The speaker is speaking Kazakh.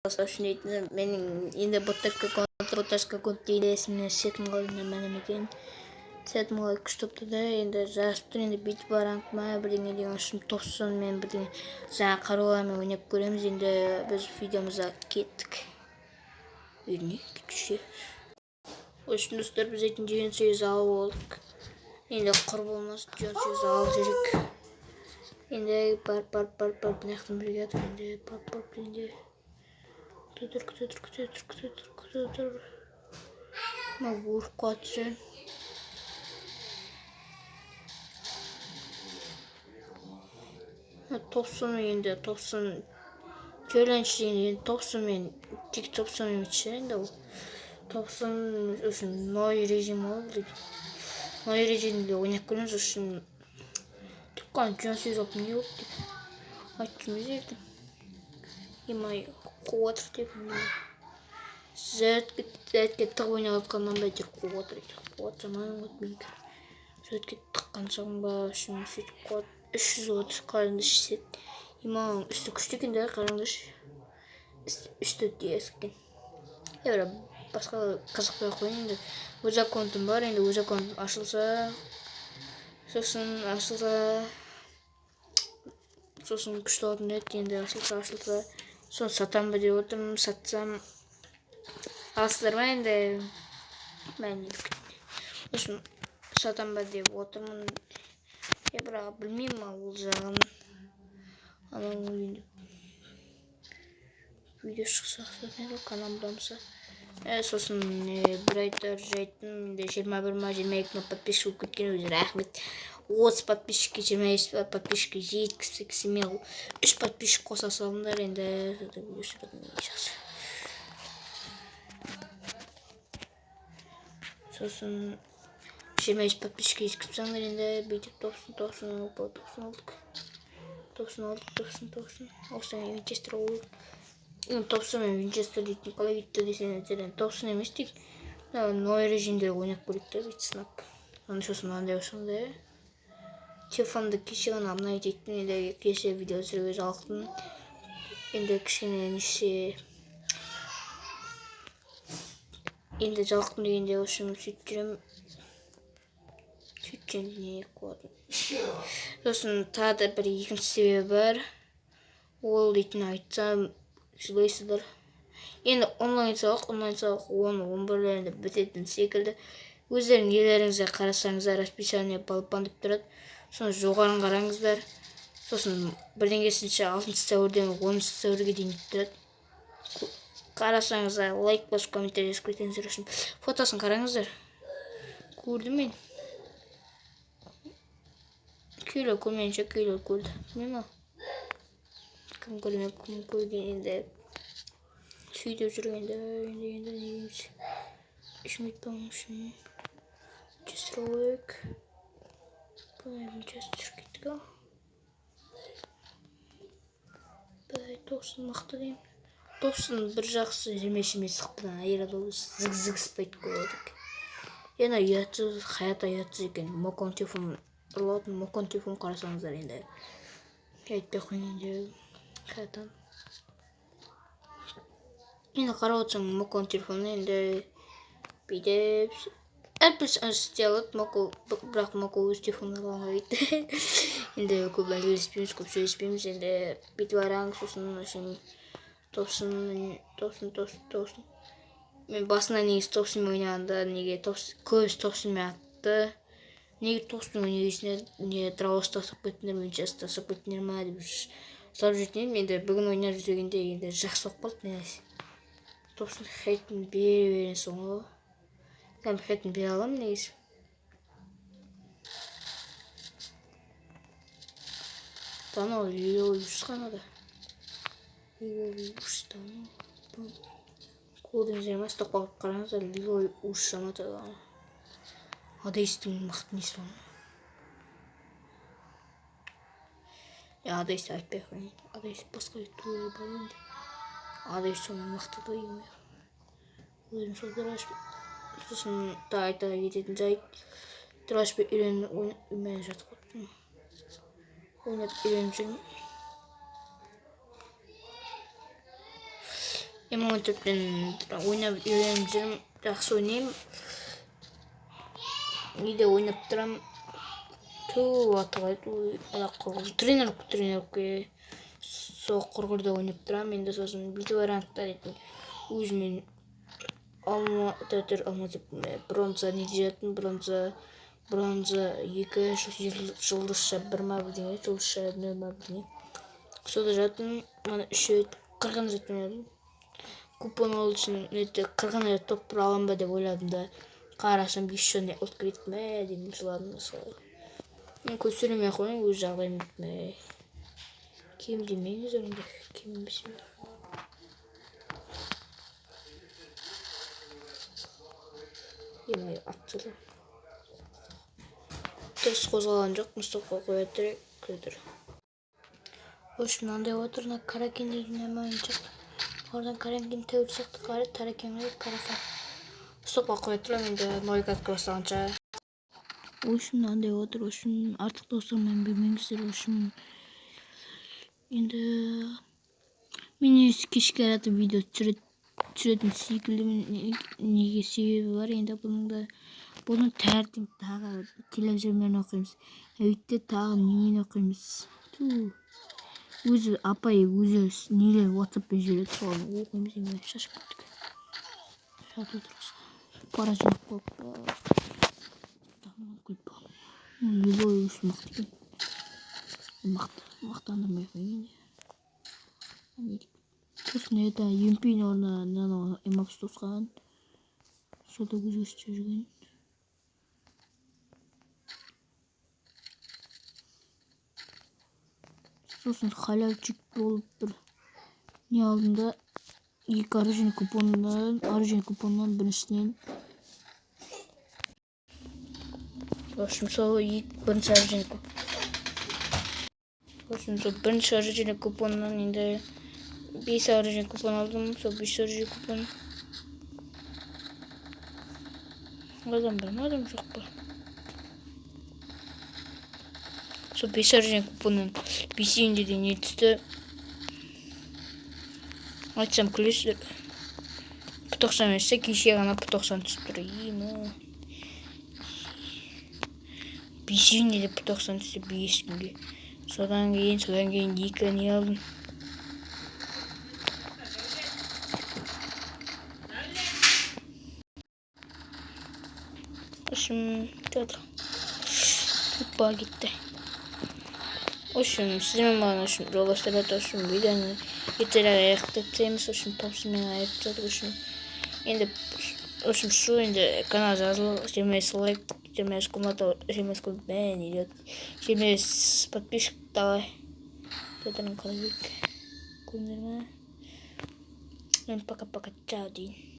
Şimdi benim yine botakka kontrol taşka kontinесіне сетім қалдым мәлім екен. Сетім қалай күшті топты да, енді жарыстыр, енді бүйтіп баранг ма, бірдеңе деген үшін топсын мен бірдеңе жаңа қарулармен ойнап көреміз. Енді біз видеомызға кеттік. Үйіне кетуші. Үшін достар, біз етін жеген сөз алып болдық. Енді құр болмас, жеген сөз алып жүрек. Енді бар, бұнақтың бірге атыр, енді бар, енді күтір. Мағур қатсын. Топсын енді, топсын челлендж енді, топсын мен тек топсын емеші енді ол. Топсын үшін ной режим олды. Ной режимде ойнап көріңіз үшін тұққан жөн сөз алып не болып деп. Айтшымыз ердім. Емай қуатыр деп. Зәтке тұқ ойнап атқаннан бәйтер қуатыр еді. Қуат жаманың өтмейді. Зәтке тұққан сағын ба үшін сөйтіп қуат 330 қарындыш сет. Имам үсті күшті кенде қарындыш. Үсті дейсікен. Евра басқа қызықпай қойын енді. Өз аккаунтым бар, енді өз аккаунтым ашылса. Сосын күшті алдын өтті, енді ашылса. Соны сатам ба деп отырмын, сатсам. Алсыздар ма енді мән едік. Сосын сатам ба деп отырмын. Бірақ білмеймін ол жағын. Анау енді видео шықса каналымдамса. Сосын бір айтар жайттым. 21 ма 22 подписчик кеткен өздері рахмет. 30 подписчикке 25 подписчикке жеткісі мен 3 подписчик қоса салыңдар енді. Сосын 25 подписчикке жеткісі салыңдар енді. Бүйтіп 90 алдық. Осыдан Винчестер олдық. Топсын мен Винчестер дейтін қалай кетті десен әтелен. Топсын емес дейк. Ной режимде ойнап көрікті бейт сынап. Сосын маңдай осында. Телефонды кеше ғана обновить еттім. Енді кеше видео түсіруге жалықтым. Енді кішкене неше. Енді жалықтым дегенде өшім сөйтіп жүрем. Сөйткен не қуадым. Сосын тағы бір екінші себебі бар. Ол дейтін айтсам жылайсыздар. Енді онлайн сабақ 10-11-лерінде бітетін секілді. Өздерің елеріңізге қарасаңыздар, расписание балпан деп тұрады. Соны жоғарын қараңыздар. Сосын бірдеңесінші 6 сәуірден 10 сәуірге дейін тұрады. Қарасаңыздар, лайк басып, комментарий жазып кетіңіздер үшін. Фотосын қараңыздар. Көрдім мен. Күйлі көрменше күйлі көрді. Білмейм ау. Кім көрмеп, кім көрген енді. Сөйтіп жүргенде, енді негеміз. 3 минут болмышын. Честроек. Бұлайым честер кеттік ау. Бұлай тосын мақты дейм. Тосын бір жақсы жемешіме сықпыдан айырады ол зіг спайт көрдік. Енді ұятсыз, хаят ұятсыз екен. Мокон телефон ұрлаудың, мокон телефон қарасаңыздар енді. Айтпай қойын енді. Хаятан. Енді қарап отырсам мокон телефоны енді бейдеп әпіс істелет бірақ моко өз телефонын алған дейді. Енді көп әңгімелеспейміз, көп сөйлеспейміз. Енді бүйтіп араң сосын топсын. Мен басына негіз топсын ойнағанда неге көбісі топсынмен атты. Неге топсын ойнегесіне не травоста сап кеттіңдер, мен жаста сап кеттіңдер ма деп сұрап жүрген. Енді бүгін ойнап жүргенде енді жақсы болып қалды негіз. Топсын хейтін бере соңғы. Мен хейтін бере аламын негіз. Тано лило ұшқан ада. Лило ұшқан. Kodun üzerine stokbak karanızda Lilo uçuşamadı. Adeist'in mahtını istiyorum. Ya Adeist ayıp yapayım. Adeist başka YouTube'ya bağlayın. Adeist onun mahtı da yiyor. Özüm sonra Sosun daha gidedin zayıf. Tıraş bir ürün oynamaya жатып қалыптым. Ойнап үйреніп жүрмін. Emotip'ten oynap öğrenip жүрüm, жақсы ойнаймын. Үйде ойнап тұрамын. Тренировка сол құрғырда ойнап тұрамын. Енді сосын бит вариантта дейтін өзімен бронза не deyapti, bronza 2 жұлдызша 1 ма бірдеңе, жұлдызша 0 ма бірдеңе. Сода жатырмын, мана 3 қырғын жатырмын. Купон ол үшін қырғын топ тұра аламын ба деп ойладым да, қарасам 500 ұлт кіреді ме деймін, жыладым мысалы. Мен көп сөйлемей ақ қояйын, өз жағдайым bitme. Кем демеңіз онда, кем демесін. Емай атсылы. Дұрыс қозғалған жоқ, Мұстапқа қоя тұрайық, көдір. Ош мынандай отырына Каракен деген нәмі ойын шақты. Oradan Karankin tövür çıktı, Taraken ve Karakan. Мұстапқа қоя тұрам, енді нойға атқыласағанша. Oşun андай отыр, oşun artık dostlarımdan bilmеңіздер, oşun. Енді мен кешке аратып видео түсіретін секілдімін, неге себебі бар. Енді бұның тәртіп тағы телевизормен оқимыз, әйтте тағы немен оқимыз. Өзі апай өзі нелер WhatsApp-пен жібереді, соны оқимыз, енді шашып кеттік. Жатып отырмыз. Пара жинап қойып, любой үшін мықты екен. Мақтандырмай қойын. Сосын это емпейін орнына эмапс тосқан. Солда өзгерістер жүрген. Сосын халявчик болып бір не алдында 2 оружейный купоннан біріншісінен. В общем, сол бірінші оружейный купоннан енді 5 оружейный купон алдым, сол 5 оружейный купон. Адам бар ма, адам жоқ па? Сол 5 оружейный купоннан 5-інде де не түсті. Айтсам күлесіздер. P90 берсе, кеше ғана P90 түсіп тұр. 5-інде де P90 түсті 5 күнге. Содан кейін 2 не алдым. Oşum teatro. Hoppa gitti. Oşum sizin bana oşum robotlara oşum videonu yeterli ayaktaysınız oşum popsmen ayakta oşum. Şimdi oşum şu indi kanal жазылып, жемес лайк, жемес комментарий, жемес коммент идет. Жемес подписчик давай. Театрный коллег. Пока-пока, чао, день.